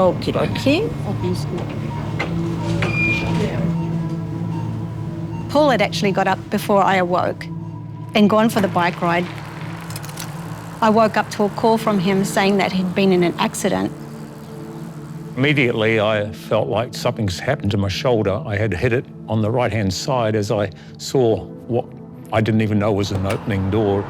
Okie dokie. Paul had actually got up before I awoke and gone for the bike ride. I woke up to a call from him saying that he'd been in an accident. Immediately, I felt like something's happened to my shoulder. I had hit it on the right-hand side as I saw what I didn't even know was an opening door.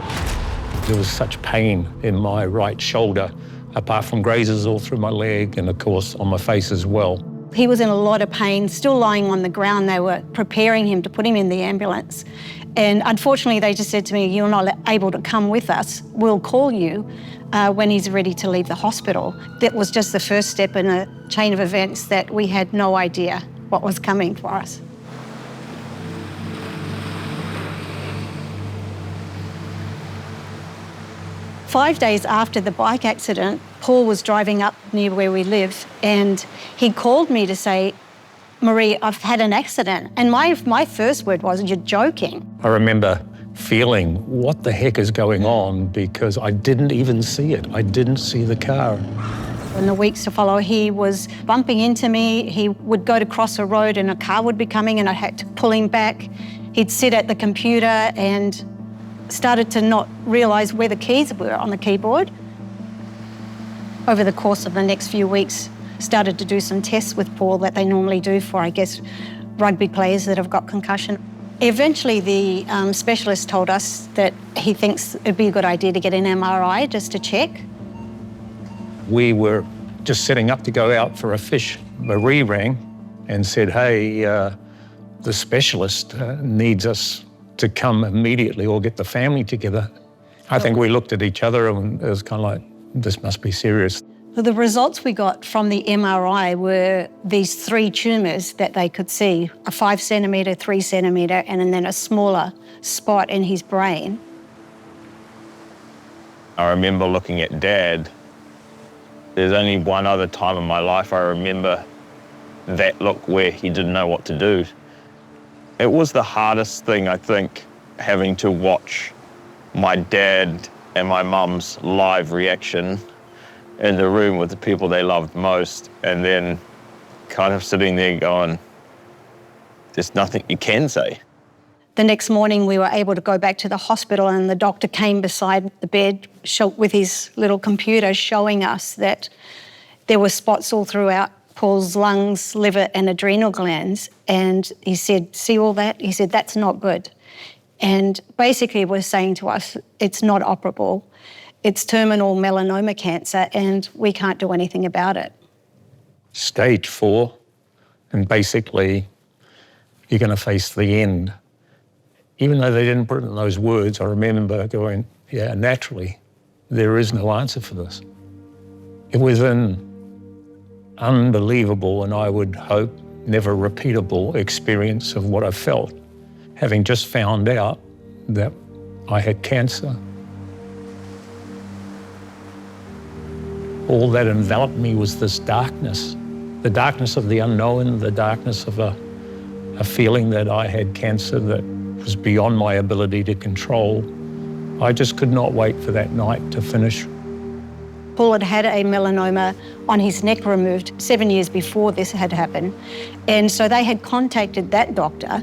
There was such pain in my right shoulder, apart from grazes all through my leg and, of course, on my face as well. He was in a lot of pain, still lying on the ground. They were preparing him to put him in the ambulance. And unfortunately, they just said to me, "You're not able to come with us. We'll call you when he's ready to leave the hospital." That was just the first step in a chain of events that we had no idea what was coming for us. Five days after the bike accident, Paul was driving up near where we live, and he called me to say, "Marie, I've had an accident." And my first word was, "You're joking." I remember feeling, what the heck is going on? Because I didn't even see it. I didn't see the car. In the weeks to follow, he was bumping into me. He would go to cross a road and a car would be coming and I had to pull him back. He'd sit at the computer and started to not realise where the keys were on the keyboard. Over the course of the next few weeks, started to do some tests with Paul that they normally do for, I guess, rugby players that have got concussion. Eventually, the specialist told us that he thinks it'd be a good idea to get an MRI just to check. We were just setting up to go out for a fish. Marie rang and said, "Hey, the specialist needs us to come immediately or get the family together." I think we looked at each other and it was kind of like, this must be serious. The results we got from the MRI were these 3 tumours that they could see, a 5 centimetre, 3 centimetre, and then a smaller spot in his brain. I remember looking at Dad. There's only one other time in my life I remember that look where he didn't know what to do. It was the hardest thing, I think, having to watch my dad and my mum's live reaction in the room with the people they loved most, and then kind of sitting there going, there's nothing you can say. The next morning we were able to go back to the hospital and the doctor came beside the bed with his little computer showing us that there were spots all throughout Paul's lungs, liver and adrenal glands, and he said, "See all that?" He said, "That's not good." And basically was saying to us, it's not operable. It's terminal melanoma cancer and we can't do anything about it. Stage 4, and basically you're going to face the end. Even though they didn't put it in those words, I remember going, yeah, naturally, there is no answer for this. It was an unbelievable, and I would hope never repeatable experience of what I felt, having just found out that I had cancer. All that enveloped me was this darkness, the darkness of the unknown, the darkness of a feeling that I had cancer that was beyond my ability to control. I just could not wait for that night to finish. Paul had had a melanoma on his neck removed 7 years before this had happened. And so they had contacted that doctor,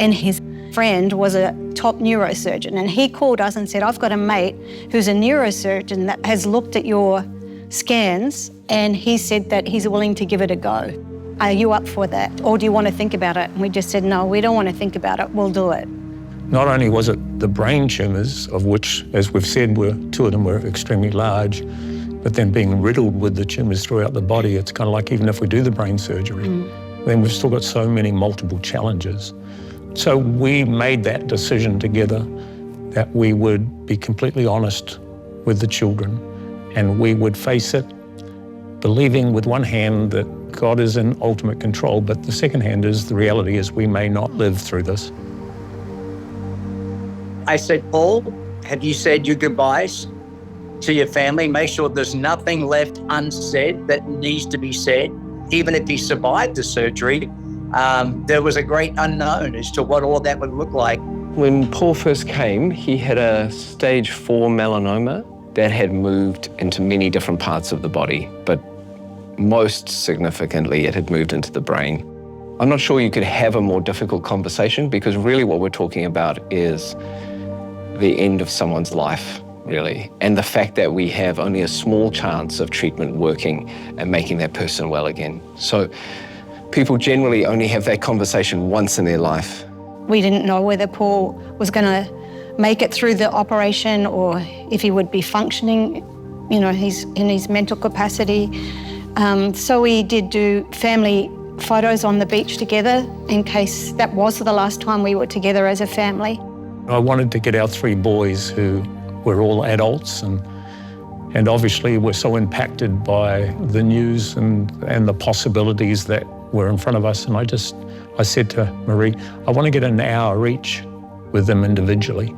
and his friend was a top neurosurgeon. And he called us and said, "I've got a mate who's a neurosurgeon that has looked at your scans, and he said that he's willing to give it a go. Are you up for that? Or do you want to think about it?" And we just said, "No, we don't want to think about it. We'll do it." Not only was it the brain tumours, of which, as we've said, 2 of them were extremely large, but then being riddled with the tumours throughout the body, it's kind of like even if we do the brain surgery, then we've still got so many multiple challenges. So we made that decision together that we would be completely honest with the children and we would face it, believing with one hand that God is in ultimate control, but the second hand is the reality is we may not live through this. I said, "Paul, have you said your goodbyes to your family? Make sure there's nothing left unsaid that needs to be said. Even if he survived the surgery, there was a great unknown as to what all that would look like." When Paul first came, he had a stage 4 melanoma that had moved into many different parts of the body, but most significantly, it had moved into the brain. I'm not sure you could have a more difficult conversation, because really what we're talking about is the end of someone's life, really, and the fact that we have only a small chance of treatment working and making that person well again. So people generally only have that conversation once in their life. We didn't know whether Paul was going to make it through the operation or if he would be functioning, you know, in his mental capacity. So we did do family photos on the beach together in case that was the last time we were together as a family. I wanted to get our 3 boys, who were all adults and obviously were so impacted by the news and the possibilities that were in front of us. And I said to Marie, I want to get an hour each with them individually.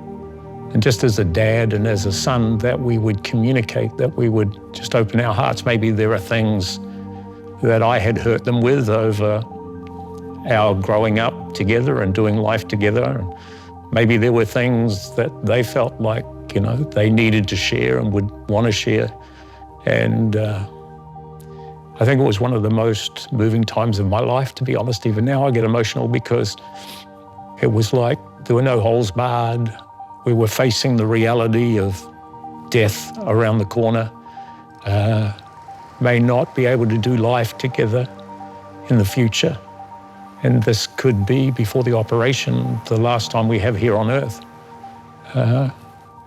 And just as a dad and as a son, that we would communicate, that we would just open our hearts. Maybe there are things that I had hurt them with over our growing up together and doing life together. And maybe there were things that they felt like, you know, they needed to share and would want to share. And I think it was one of the most moving times of my life, to be honest. Even now I get emotional because it was like there were no holes barred. We were facing the reality of death around the corner. May not be able to do life together in the future. And this could be, before the operation, the last time we have here on earth.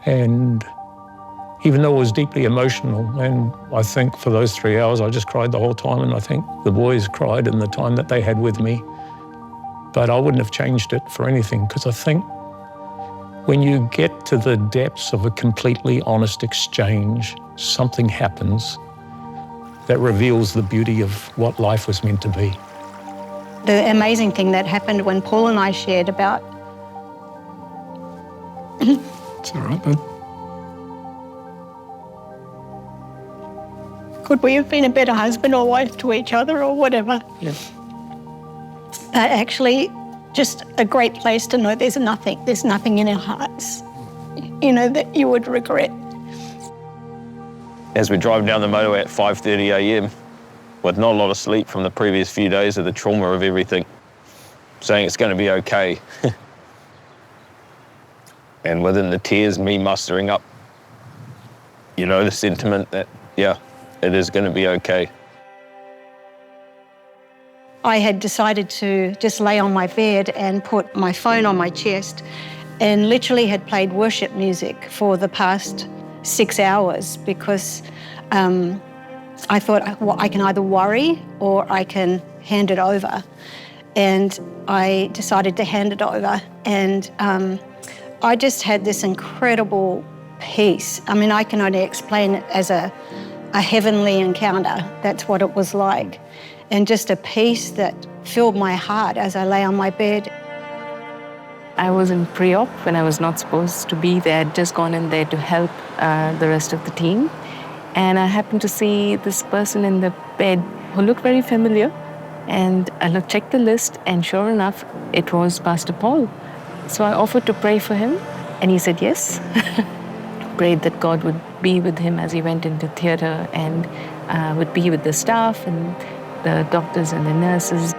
And even though it was deeply emotional, and I think for those 3 hours I just cried the whole time, and I think the boys cried in the time that they had with me. But I wouldn't have changed it for anything, because I think when you get to the depths of a completely honest exchange, something happens that reveals the beauty of what life was meant to be. The amazing thing that happened when Paul and I shared about... It's all right, bud. Could we have been a better husband or wife to each other or whatever? Yeah. Actually, just a great place to know there's nothing in our hearts, you know, that you would regret. As we drive down the motorway at 5:30 a.m, with not a lot of sleep from the previous few days of the trauma of everything, saying it's going to be okay. And within the tears, me mustering up, you know, the sentiment that, yeah, it is going to be okay. I had decided to just lay on my bed and put my phone on my chest and literally had played worship music for the past 6 hours because I thought, well, I can either worry or I can hand it over. And I decided to hand it over. And I just had this incredible peace. I mean, I can only explain it as a heavenly encounter. That's what it was like. And just a peace that filled my heart as I lay on my bed. I was in pre-op when I was not supposed to be there. I'd just gone in there to help the rest of the team. And I happened to see this person in the bed who looked very familiar. And I checked the list, and sure enough, it was Pastor Paul. So I offered to pray for him, and he said yes. Prayed that God would be with him as he went into theatre and would be with the staff and the doctors and the nurses.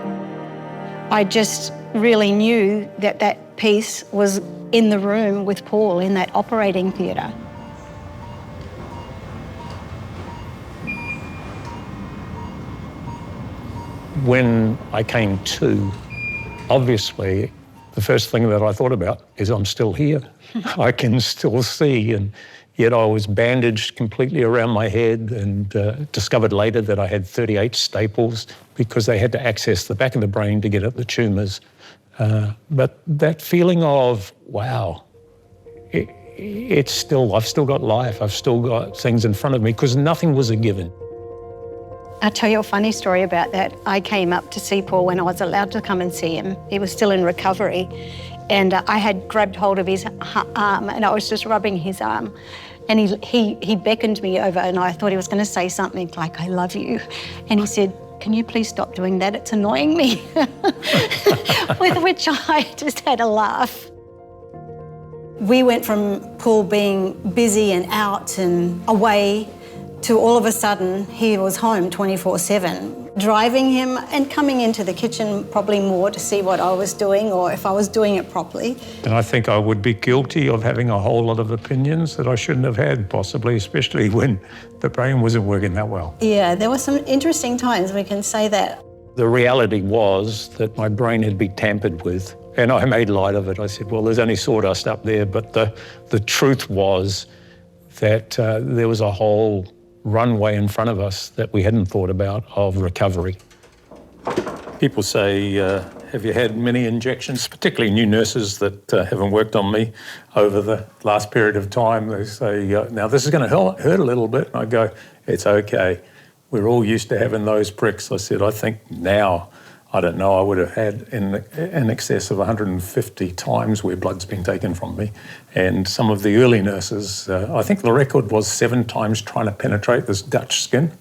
I just really knew that that peace was in the room with Paul in that operating theatre. When I came to, obviously, the first thing that I thought about is I'm still here. I can still see, and yet I was bandaged completely around my head and discovered later that I had 38 staples because they had to access the back of the brain to get at the tumours. But that feeling of, wow, I've still got life, I've still got things in front of me, because nothing was a given. I'll tell you a funny story about that. I came up to see Paul when I was allowed to come and see him. He was still in recovery. And I had grabbed hold of his arm and I was just rubbing his arm. And he beckoned me over and I thought he was going to say something like, "I love you." And he said, "Can you please stop doing that? It's annoying me." With which I just had a laugh. We went from Paul being busy and out and away to all of a sudden he was home 24/7, driving him and coming into the kitchen probably more to see what I was doing or if I was doing it properly. And I think I would be guilty of having a whole lot of opinions that I shouldn't have had, possibly, especially when the brain wasn't working that well. Yeah, there were some interesting times, we can say that. The reality was that my brain had been tampered with, and I made light of it. I said, well, there's only sawdust up there, but the truth was that there was a whole runway in front of us that we hadn't thought about of recovery. People say, have you had many injections, particularly new nurses that haven't worked on me over the last period of time? They say, now this is going to hurt a little bit. And I go, it's okay. We're all used to having those pricks. I said, I think now, I don't know, I would have had in excess of 150 times where blood's been taken from me. And some of the early nurses, I think the record was 7 times trying to penetrate this Dutch skin.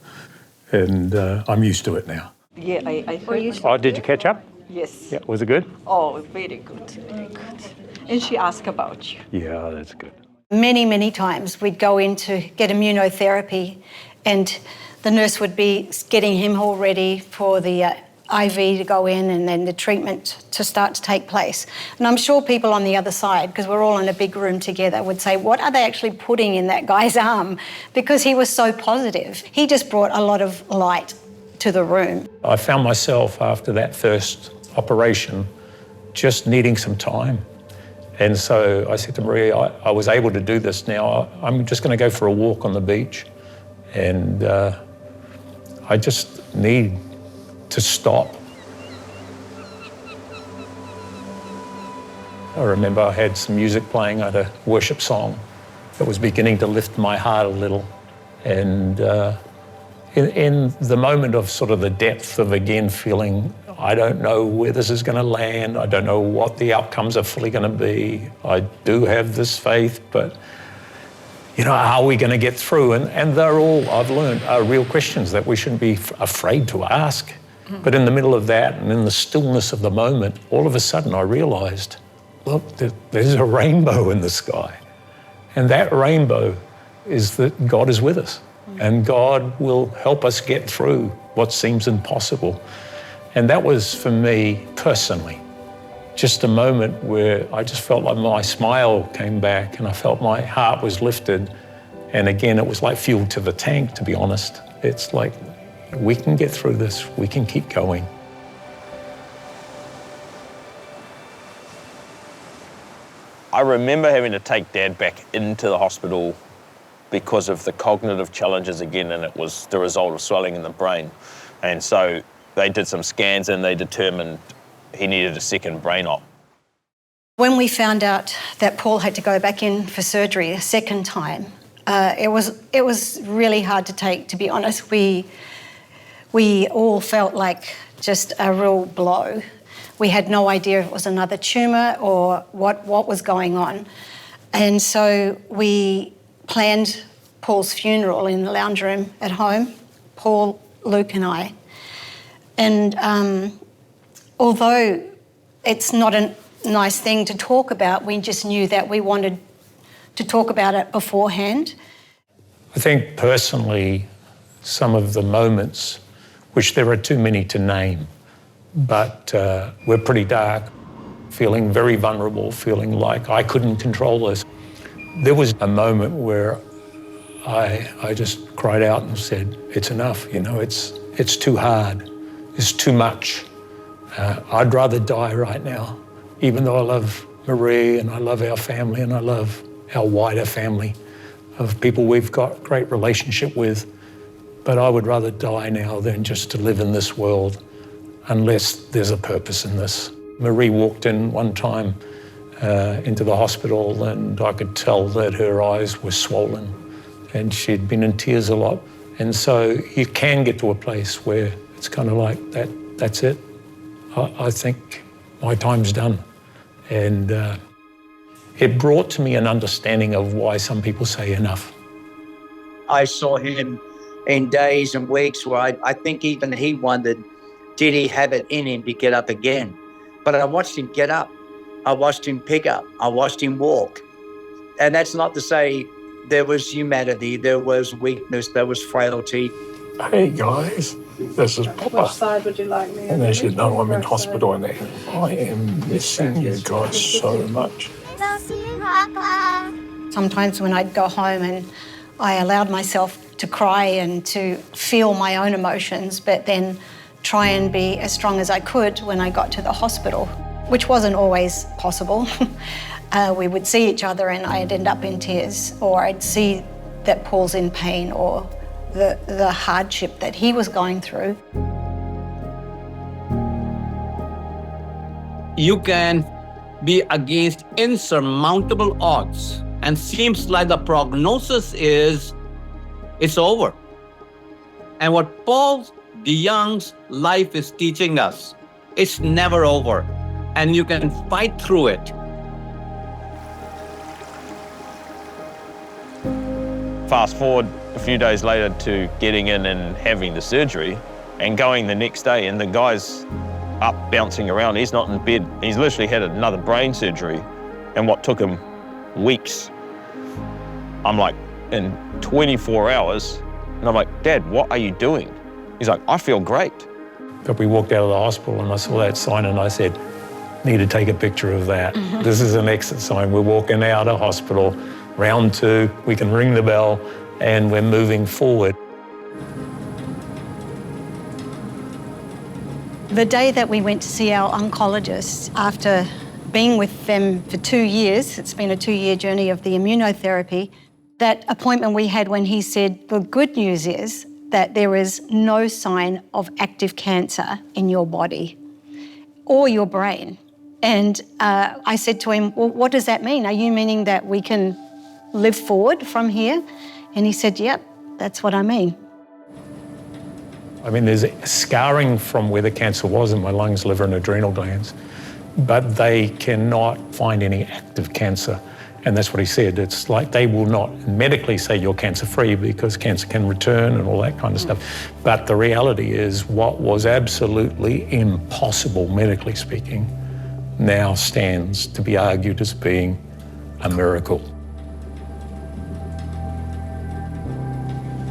And I'm used to it now. Yeah, I heard. Oh, did you catch up? Yes. Yeah, was it good? Oh, very good, very good. And she asked about you. Yeah, that's good. Many, many times we'd go in to get immunotherapy and the nurse would be getting him all ready for the IV to go in and then the treatment to start to take place. And I'm sure people on the other side, because we're all in a big room together, would say, what are they actually putting in that guy's arm? Because he was so positive. He just brought a lot of light to the room. I found myself after that first operation just needing some time. And so I said to Marie, I was able to do this now. I'm just going to go for a walk on the beach. And I just need to stop. I remember I had some music playing. I had a worship song that was beginning to lift my heart a little. And in the moment of sort of the depth of, again, feeling, I don't know where this is going to land. I don't know what the outcomes are fully going to be. I do have this faith, but you know, how are we going to get through? And they're all, I've learned, are real questions that we shouldn't be afraid to ask. But in the middle of that and in the stillness of the moment, all of a sudden I realised, look, there's a rainbow in the sky. And that rainbow is that God is with us. And God will help us get through what seems impossible. And that was, for me personally, just a moment where I just felt like my smile came back and I felt my heart was lifted. And again, it was like fuel to the tank, to be honest. It's like, we can get through this, we can keep going. I remember having to take Dad back into the hospital because of the cognitive challenges again, and it was the result of swelling in the brain. And so they did some scans and they determined he needed a second brain op. When we found out that Paul had to go back in for surgery a second time, it was really hard to take, to be honest. We all felt like just a real blow. We had no idea if it was another tumour or what was going on. And so we planned Paul's funeral in the lounge room at home, Paul, Luke and I. And although it's not a nice thing to talk about, we just knew that we wanted to talk about it beforehand. I think personally, some of the moments, which there are too many to name, but were pretty dark, feeling very vulnerable, feeling like I couldn't control this. There was a moment where I just cried out and said, it's enough, you know, it's too hard, it's too much. I'd rather die right now, even though I love Marie and I love our family and I love our wider family of people we've got great relationship with. But I would rather die now than just to live in this world unless there's a purpose in this. Marie walked in one time into the hospital and I could tell that her eyes were swollen and she'd been in tears a lot. And so you can get to a place where it's kind of like, that's it. I think my time's done. And it brought to me an understanding of why some people say enough. I saw him in days and weeks where I think even he wondered, did he have it in him to get up again? But I watched him get up. I watched him pick up. I watched him walk. And that's not to say there was humanity, there was weakness, there was frailty. Hey guys, this is Papa. Which side would you like me? And as you know, I'm in hospital and I am missing you guys so much. Sometimes when I'd go home and I allowed myself to cry and to feel my own emotions, but then try and be as strong as I could when I got to the hospital, which wasn't always possible. We would see each other and I'd end up in tears, or I'd see that Paul's in pain, or the hardship that he was going through. You can be against insurmountable odds, and seems like the prognosis is it's over. And what Paul DeYoung's life is teaching us, it's never over, and you can fight through it. Fast forward a few days later to getting in and having the surgery and going the next day, and the guy's up bouncing around. He's not in bed. He's literally had another brain surgery, and what took him weeks. I'm like, in 24 hours, and I'm like, Dad, what are you doing? He's like, I feel great. But we walked out of the hospital and I saw that sign and I said, need to take a picture of that. This is an exit sign. We're walking out of hospital, round 2, we can ring the bell and we're moving forward. The day that we went to see our oncologist, after being with them for 2 years, it's been a 2-year journey of the immunotherapy, that appointment we had when he said, the good news is that there is no sign of active cancer in your body or your brain. And I said to him, well, what does that mean? Are you meaning that we can live forward from here? And he said, yep, that's what I mean. I mean, there's scarring from where the cancer was in my lungs, liver and adrenal glands, but they cannot find any active cancer. And that's what he said. It's like they will not medically say you're cancer-free because cancer can return and all that kind of stuff. But the reality is what was absolutely impossible, medically speaking, now stands to be argued as being a miracle.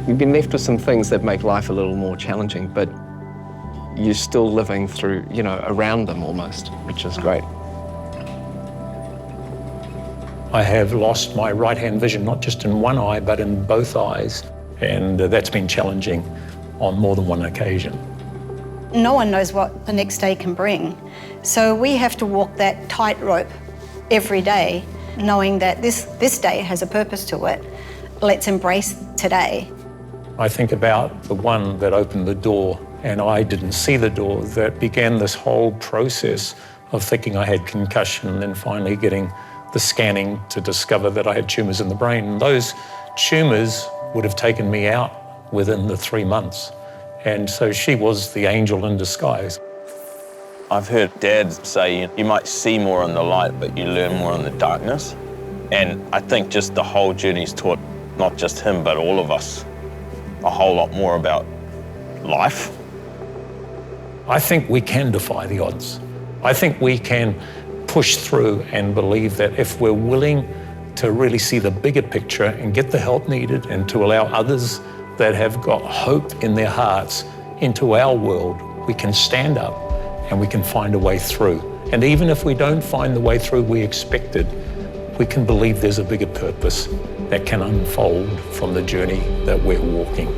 You've been left with some things that make life a little more challenging, but you're still living through, around them almost, which is great. I have lost my right-hand vision, not just in one eye, but in both eyes. And that's been challenging on more than one occasion. No one knows what the next day can bring. So we have to walk that tightrope every day, knowing that this day has a purpose to it. Let's embrace today. I think about the one that opened the door and I didn't see the door, that began this whole process of thinking I had concussion and then finally getting the scanning to discover that I had tumours in the brain. And those tumours would have taken me out within the 3 months. And so she was the angel in disguise. I've heard Dad say, you might see more in the light, but you learn more in the darkness. And I think just the whole journey's taught not just him, but all of us a whole lot more about life. I think we can defy the odds. I think we can push through and believe that if we're willing to really see the bigger picture and get the help needed and to allow others that have got hope in their hearts into our world, we can stand up and we can find a way through. And even if we don't find the way through we expected, we can believe there's a bigger purpose that can unfold from the journey that we're walking.